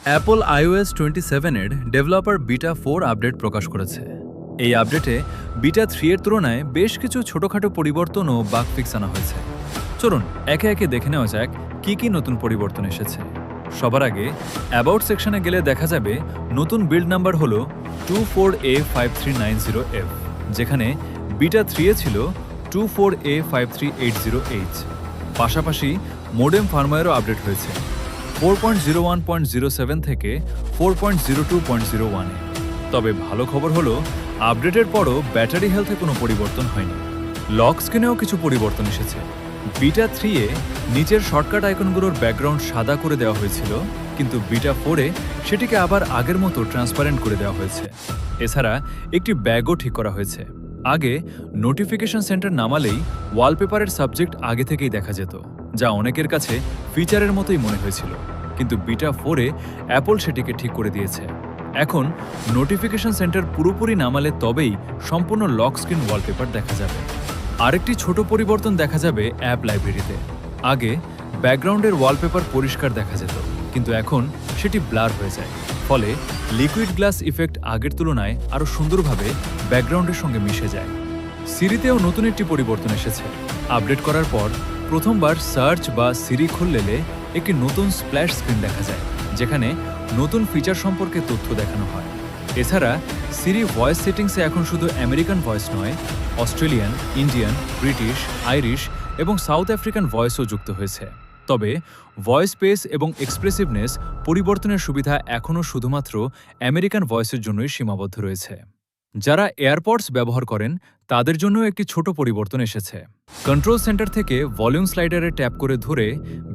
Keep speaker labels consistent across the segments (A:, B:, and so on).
A: Apple iOS 27 এর developer beta 4 update প্রকাশ করেছে। এই আপডেটে বিটা 3 এর তুলনায় বেশ কিছু ছোটখাটো পরিবর্তন ও বাগ ফিক্স আনা হয়েছে। চলুন একে একে দেখে নেওয়া যাক কি নতুন পরিবর্তন এসেছে। সবার আগে অ্যাবাউট সেকশনে গেলে দেখা যাবে নতুন বিল্ড নাম্বার হলো 24A5390F, যেখানে বিটা 3 এ ছিল 24A5380H। পাশাপাশি মোডেম ফার্মওয়্যারও আপডেট হয়েছে 4.01.07 থেকে 4.02.01 এ। তবে ভালো খবর হলো আপডেটের পরও ব্যাটারি হেলথে কোনো পরিবর্তন হয়নি। লক স্ক্রিনেও কিছু পরিবর্তন এসেছে। বিটা 3 এ নিচের শর্টকাট আইকনগুলোর ব্যাকগ্রাউন্ড সাদা করে দেওয়া হয়েছিল, কিন্তু বিটা 4 এ সেটিকে আবার আগের মতো ট্রান্সপারেন্ট করে দেওয়া হয়েছে। এছাড়া একটি ব্যাগও ঠিক করা হয়েছে। আগে নোটিফিকেশন সেন্টার নামালেই ওয়ালপেপারের সাবজেক্ট আগে থেকেই দেখা যেত, যা অনেকের কাছে ফিচারের মতোই মনে হয়েছিল, কিন্তু বিটা 4 এ অ্যাপল সেটিকে ঠিক করে দিয়েছে। এখন নোটিফিকেশন সেন্টার পুরোপুরি নামালে তবেই সম্পূর্ণ লক স্ক্রিন ওয়ালপেপার দেখা যাবে। আরেকটি ছোট পরিবর্তন দেখা যাবে অ্যাপ লাইব্রেরিতে। আগে ব্যাকগ্রাউন্ডের ওয়ালপেপার পরিষ্কার দেখা যেত, কিন্তু এখন সেটি ব্লার হয়ে যায়। ফলে লিকুইড গ্লাস ইফেক্ট আগের তুলনায় আরও সুন্দরভাবে ব্যাকগ্রাউন্ডের সঙ্গে মিশে যায়। সিরিতেও নতুন একটি পরিবর্তন এসেছে। আপডেট করার পর প্রথমবার সার্চ বা সিরি খুললে একটি নতুন স্প্ল্যাশ স্ক্রিন দেখা যায়, যেখানে নতুন ফিচার সম্পর্কে তথ্য দেখানো হয়। এছাড়া সিরি ভয়েস সেটিংসে এখন শুধু আমেরিকান ভয়েস নয়, অস্ট্রেলিয়ান, ইন্ডিয়ান, ব্রিটিশ, আইরিশ এবং সাউথ আফ্রিকান ভয়েসও যুক্ত হয়েছে। তবে ভয়েস পেস এবং এক্সপ্রেসিভনেস পরিবর্তনের সুবিধা এখনও শুধুমাত্র আমেরিকান ভয়েসের জন্যই সীমাবদ্ধ রয়েছে। যারা এয়ারপডস ব্যবহার করেন তাদের জন্য একটি ছোট পরিবর্তন এসেছে। কন্ট্রোল সেন্টার থেকে ভলিউম স্লাইডারে ট্যাপ করে ধরে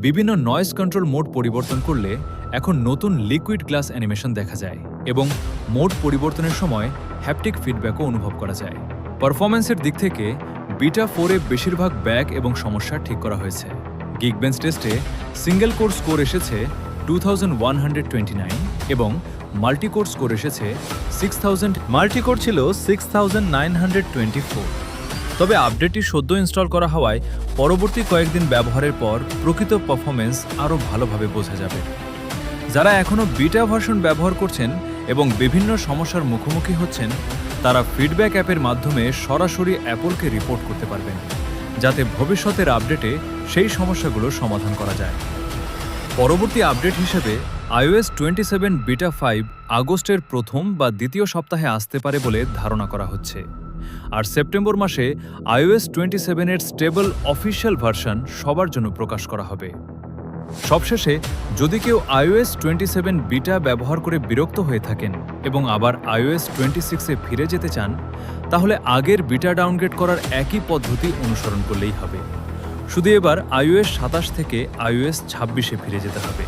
A: বিভিন্ন নয়েজ কন্ট্রোল মোড পরিবর্তন করলে এখন নতুন লিকুইড গ্লাস অ্যানিমেশন দেখা যায় এবং মোড পরিবর্তনের সময় হ্যাপটিক ফিডব্যাকও অনুভব করা যায়। পারফরম্যান্সের দিক থেকে বিটা 4 এ বেশিরভাগ ব্যাগ এবং সমস্যা ঠিক করা হয়েছে। গিগবেঞ্চ টেস্টে সিঙ্গেল কোর স্কোর এসেছে 2129 এবং মাল্টিকোর স্কোর এসেছে 6000। মাল্টিকোর ছিল 6924। তবে আপডেটটি সদ্য ইনস্টল করা হওয়ায় পরবর্তী কয়েকদিন ব্যবহারের পর প্রকৃত পারফরম্যান্স আরও ভালোভাবে বোঝা যাবে। যারা এখনও বিটা ভার্সন ব্যবহার করছেন এবং বিভিন্ন সমস্যার মুখোমুখি হচ্ছেন, তারা ফিডব্যাক অ্যাপের মাধ্যমে সরাসরি অ্যাপলকে রিপোর্ট করতে পারবেন, যাতে ভবিষ্যতের আপডেটে সেই সমস্যাগুলোর সমাধান করা যায়। পরবর্তী আপডেট হিসেবে iOS 27 বিটা 5 আগস্টের প্রথম বা দ্বিতীয় সপ্তাহে আসতে পারে বলে ধারণা করা হচ্ছে। আর সেপ্টেম্বর মাসে iOS 27 এর স্টেবল অফিসিয়াল ভার্সন সবার জন্য প্রকাশ করা হবে। সবশেষে, যদি কেউ iOS 27 বিটা ব্যবহার করে বিরক্ত হয়ে থাকেন এবং আবার iOS 26 এ ফিরে যেতে চান, তাহলে আগের বিটা ডাউনগ্রেড করার একই পদ্ধতি অনুসরণ করলেই হবে। শুধু এবার iOS 27 থেকে iOS 26 এ ফিরে যেতে হবে।